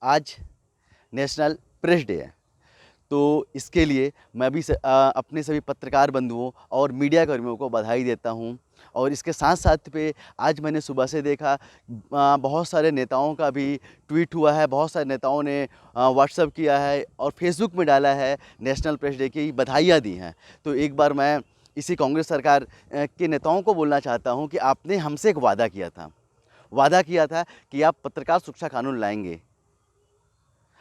आज national press day है, तो इसके लिए मैं भी अपने सभी पत्रकार बंधुओं और मीडिया कर्मियों को बधाई देता हूं। और इसके साथ साथ पे आज मैंने सुबह से देखा बहुत सारे नेताओं का भी ट्वीट हुआ है, बहुत सारे नेताओं ने व्हाट्सएप किया है और फेसबुक में डाला है, नेशनल प्रेस डे की बधाइयाँ दी हैं। तो एक बार मैं इसी कांग्रेस सरकार के नेताओं को बोलना चाहता हूं कि आपने हमसे एक वादा किया था कि आप पत्रकार सुरक्षा कानून लाएंगे।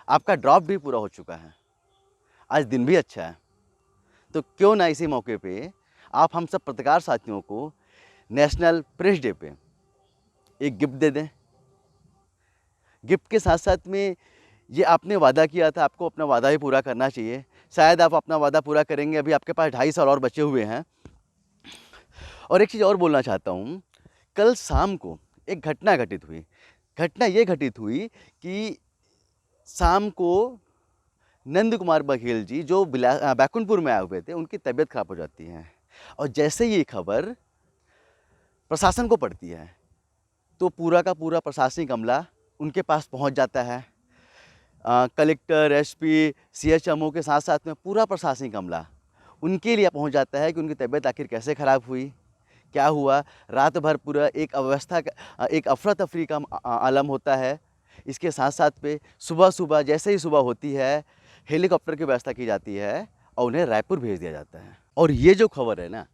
आपका ड्राफ्ट भी पूरा हो चुका है, आज दिन भी अच्छा है, तो क्यों ना इसी मौके पे आप हम सब पत्रकार साथियों को नेशनल प्रेस डे पे एक गिफ्ट दे दें। गिफ्ट के साथ साथ में ये आपने वादा किया था, आपको अपना वादा भी पूरा करना चाहिए। शायद आप अपना वादा पूरा करेंगे, अभी आपके पास 2.5 साल और बचे हुए हैं। और एक चीज़ और बोलना चाहता हूँ, कल शाम को एक घटना घटित हुई। घटना ये घटित हुई कि शाम को नंद कुमार बघेल जी जो बैकुंठपुर में आए हुए थे, उनकी तबीयत खराब हो जाती है। और जैसे ये खबर प्रशासन को पड़ती है तो पूरा का पूरा प्रशासनिक अमला उनके पास पहुंच जाता है। कलेक्टर, एसपी, सीएचएमओ के साथ साथ में पूरा प्रशासनिक अमला उनके लिए पहुंच जाता है कि उनकी तबीयत आखिर कैसे ख़राब हुई, क्या हुआ। रात भर पूरा एक अफरा तफरी का आलम होता है। इसके साथ साथ पे सुबह जैसे ही सुबह होती है, हेलीकॉप्टर की व्यवस्था की जाती है और उन्हें रायपुर भेज दिया जाता है। और ये जो खबर है ना,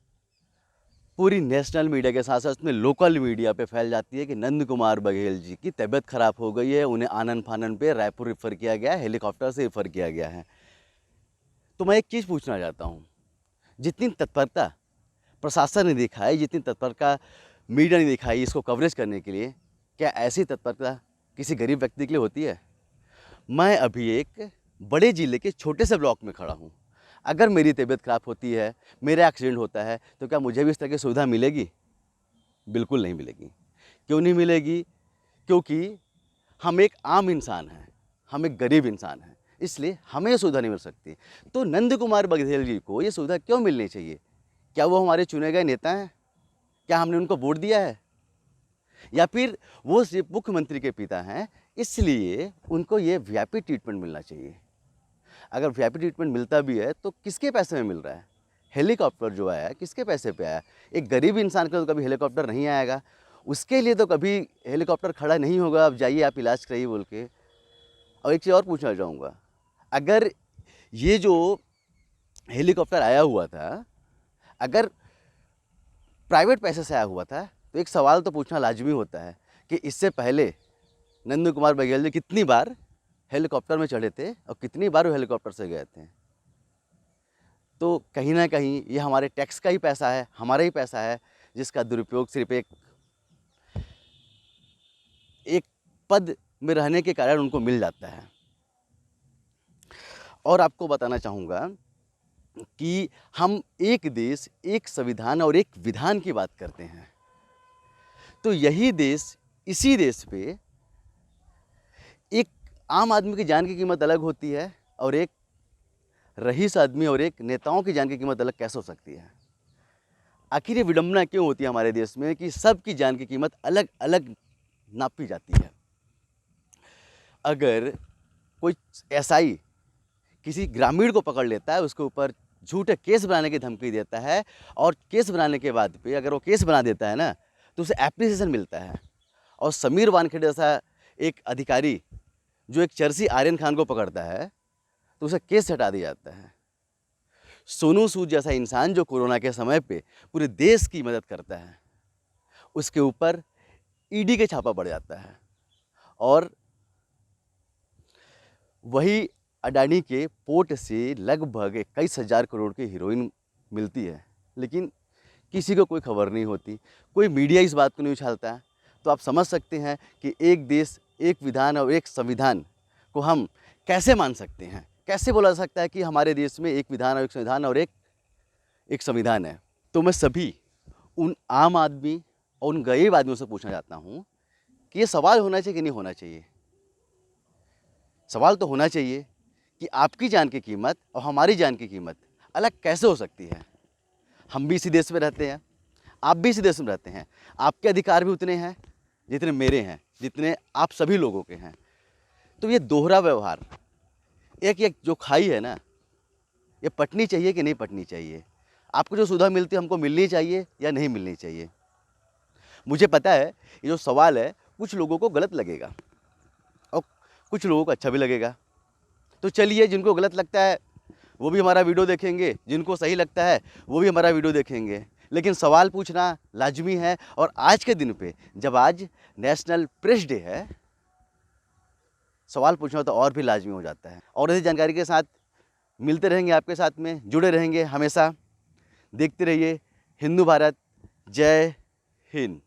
पूरी नेशनल मीडिया के साथ साथ में लोकल मीडिया पे फैल जाती है कि नंद कुमार बघेल जी की तबीयत खराब हो गई है, उन्हें आनन फानन पे रायपुर रेफर किया गया है, हेलीकॉप्टर से रेफर किया गया है। तो मैं एक चीज़ पूछना चाहता हूँ, जितनी तत्परता प्रशासन ने दिखाई, जितनी तत्परता मीडिया ने दिखाई इसको कवरेज करने के लिए, क्या ऐसी तत्परता किसी गरीब व्यक्ति के लिए होती है? मैं अभी एक बड़े ज़िले के छोटे से ब्लॉक में खड़ा हूँ। अगर मेरी तबीयत खराब होती है, मेरा एक्सीडेंट होता है, तो क्या मुझे भी इस तरह की सुविधा मिलेगी? बिल्कुल नहीं मिलेगी। क्यों नहीं मिलेगी? क्योंकि हम एक आम इंसान हैं, हम एक गरीब इंसान हैं, इसलिए हमें ये सुविधा नहीं मिल सकती। तो नंद कुमार बघेल जी को ये सुविधा क्यों मिलनी चाहिए? क्या वो हमारे चुने गए नेता हैं? क्या हमने उनको वोट दिया है? या फिर वो सिर्फ मुख्यमंत्री के पिता हैं, इसलिए उनको ये वीआईपी ट्रीटमेंट मिलना चाहिए? अगर वीआईपी ट्रीटमेंट मिलता भी है तो किसके पैसे में मिल रहा है? हेलीकॉप्टर जो आया है किसके पैसे पे आया? एक गरीब इंसान का तो कभी हेलीकॉप्टर नहीं आएगा, उसके लिए तो कभी हेलीकॉप्टर खड़ा नहीं होगा, अब जाइए आप इलाज कराइए बोल के। और एक चीज़ और पूछना चाहूँगा, अगर ये जो हेलीकॉप्टर आया हुआ था, अगर प्राइवेट पैसे से आया हुआ था, तो एक सवाल तो पूछना लाजमी होता है कि इससे पहले नंद कुमार बघेल जी कितनी बार हेलीकॉप्टर में चढ़े थे और कितनी बार वो हेलीकॉप्टर से गए थे। तो कहीं ना कहीं ये हमारे टैक्स का ही पैसा है, हमारा ही पैसा है, जिसका दुरुपयोग सिर्फ एक पद में रहने के कारण उनको मिल जाता है। और आपको बताना चाहूँगा कि हम एक देश, एक संविधान और एक विधान की बात करते हैं, तो यही देश, इसी देश पे एक आम आदमी की जान की कीमत अलग होती है और एक रईस आदमी और एक नेताओं की जान की कीमत अलग कैसे हो सकती है? आखिर ये विडंबना क्यों होती है हमारे देश में कि सबकी जान की कीमत अलग अलग नापी जाती है? अगर कोई एसआई किसी ग्रामीण को पकड़ लेता है, उसके ऊपर झूठे केस बनाने की धमकी देता है और केस बनाने के बाद पे अगर वो केस बना देता है ना, तो उसे एप्रिसिएशन मिलता है। और समीर वानखेड़े जैसा एक अधिकारी जो एक चर्सी आर्यन खान को पकड़ता है, तो उसे केस हटा दिया जाता है। सोनू सूद जैसा इंसान जो कोरोना के समय पे पूरे देश की मदद करता है, उसके ऊपर ईडी के छापा पड़ जाता है। और वही अडानी के पोर्ट से लगभग 21,000 करोड़ की हीरोइन मिलती है, लेकिन किसी को कोई खबर नहीं होती, कोई मीडिया इस बात को नहीं उछालता है। तो आप समझ सकते हैं कि एक देश, एक विधान और एक संविधान को हम कैसे मान सकते हैं? कैसे बोला जा सकता है कि हमारे देश में एक विधान और एक संविधान और एक संविधान है? तो मैं सभी उन आम आदमी और उन गरीब आदमियों से पूछना चाहता हूँ कि ये सवाल होना चाहिए कि नहीं होना चाहिए? सवाल तो होना चाहिए कि आपकी जान की कीमत और हमारी जान की कीमत अलग कैसे हो सकती है? हम भी इसी देश में रहते हैं, आप भी इसी देश में रहते हैं, आपके अधिकार भी उतने हैं जितने मेरे हैं, जितने आप सभी लोगों के हैं। तो ये दोहरा व्यवहार, एक एक जो खाई है ना, ये पटनी चाहिए कि नहीं पटनी चाहिए? आपको जो सुविधा मिलती है हमको मिलनी चाहिए या नहीं मिलनी चाहिए? मुझे पता है ये जो सवाल है कुछ लोगों को गलत लगेगा और कुछ लोगों को अच्छा भी लगेगा। तो चलिए, जिनको गलत लगता है वो भी हमारा वीडियो देखेंगे, जिनको सही लगता है वो भी हमारा वीडियो देखेंगे, लेकिन सवाल पूछना लाजमी है। और आज के दिन पे, जब आज नेशनल प्रेस डे है, सवाल पूछना तो और भी लाजमी हो जाता है। और ऐसी जानकारी के साथ मिलते रहेंगे, आपके साथ में जुड़े रहेंगे हमेशा। देखते रहिए हिंदू भारत। जय हिंद।